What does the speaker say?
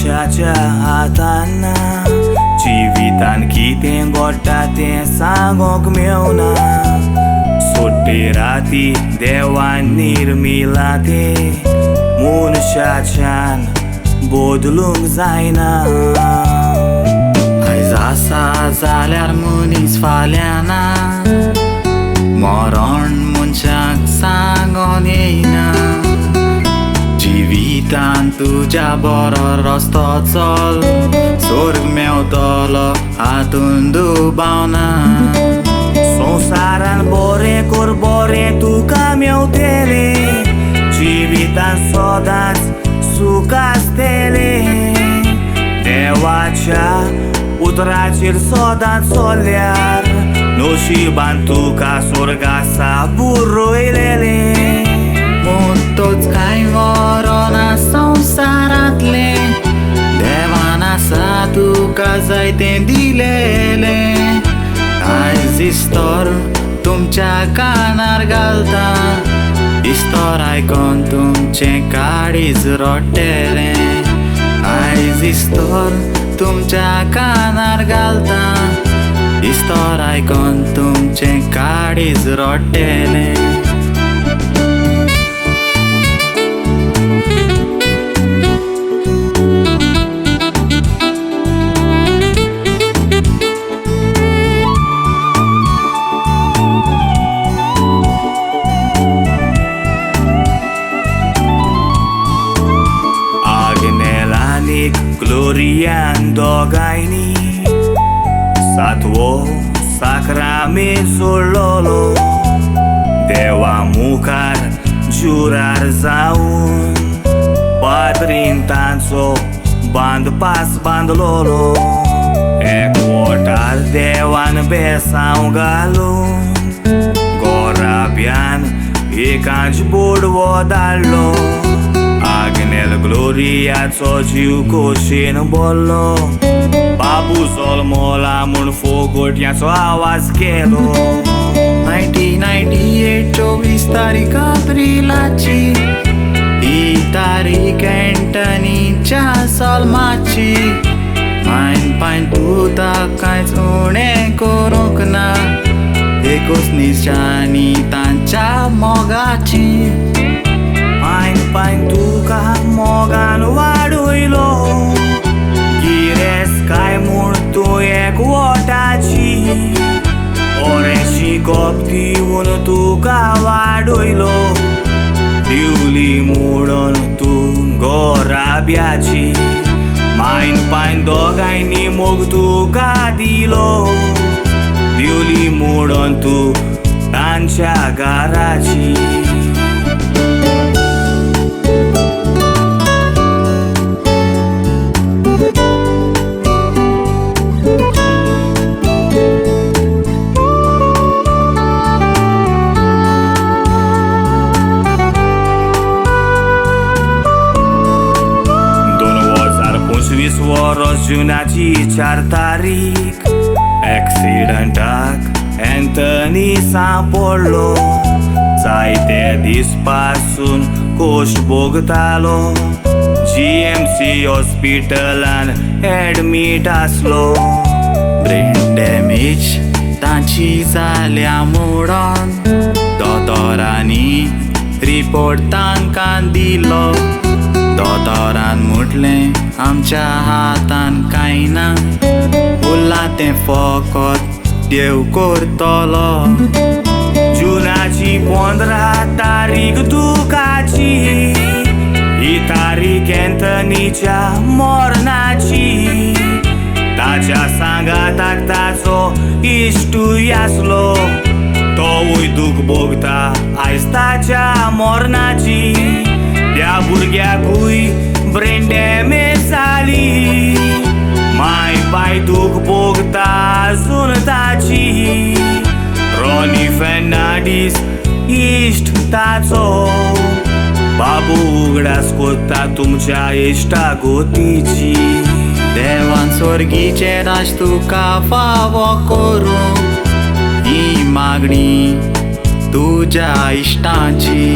मनशाच्या हातान जिवितान कितें घडटा तें सांगोंक मेवना. सोडटे राती देवान निर्मिला ते मनशाच्यान बदलूंक जायना. आयज आसा जाल्यार मनीस फाल्यां ना, मरण मनशाक सांगोन येयना. जिवितान तुज्या बरो रस्तो चल, स्वर्ग मेवतलो हातून दुबावना. संवसारान बरें कर बरें तुका मेवतलें, जिवितान सदांच सूख आसतलें. देवाच्या उतराचेर सदांच चल्ल्यार नशिबान तुका स्वर्ग आसा बुरयलेलें. तोच कांय मरोना संवसारांतलें, देवान आसा तुका जायतें दिलेलें. आयज इस्तर तुमच्या कानार घालता, इस्तर आयकोन तुमचें काळीज रडटलें. आयज इस्तर तुमच्या कानार घालता, इस्तर आयकोन तुमचें काळीज रडटलें. Glorian dogaini satwo sakrament sololo, देवा मुखार जुरार जाऊन पाद्रीन तांचो बांदपास बांदलोलो. एकवटार देवान बेसांव घालून गोराब्यान एकांच बोडवो धाडलो. आग्नेल ग्लोरियाचो जीव खोशेन बोल्लो, बाबू जल्मला म्हूण फोगोट्याचो आवाज केलो. 1998 24 तारीख एप्रिलाची, ही तारीख एंटनीच्या सल्माची. मायन पायन तुका कांयच उणें करूंक ना, एकूच निशाणी तांच्या मोगाची. पायन पायन तुका मोगान वाडयलो, गिरेस्त काय म्हूण तूं एकवटाची. ओरेशी गोप दिवन तुका वाडयलो, दिवली म्हणून तूं गोराब्याची. मायन पायन दोगांयनी मोग तुका दिलो, दिवली म्हणून तूं तांच्या घराची. वर्स जुनाची 4 तारीख एक्सिडंटाक एंथनी सांपडलो. जायते दीस पासून कोश्ट भोगतालो, GMC हॉस्पिटलान एडमीट आसलो. ब्रेन डॅमेज तांची जाल्या म्हणून दोतोरांनी रिपोर्ट तांकां दिलो. दोतोरान म्हटलें आमच्या हातान कांय ना, उरलां तें फकत देव करतलो. जुनाची 15 तारीख दुखाची, ही तारीख एंथनीच्या मरणाची. ताच्या सांगाताक ताचो इश्टूय आसलो, तोवूय दूख भोगता आयज ताच्या मरणाची. त्या भुरग्याकूय ब्रेन डॅमेज जाली, माय पाय दूख भोगता आजून ताची. रॉनी फेर्नांडीस इश्ट ताचो, बाबू उगडास कोत्ता तुमच्या इश्टागोतीची. देवान स्वर्गीचे राज तुका फावो करूं, ही मागणी तुज्या इश्टांची.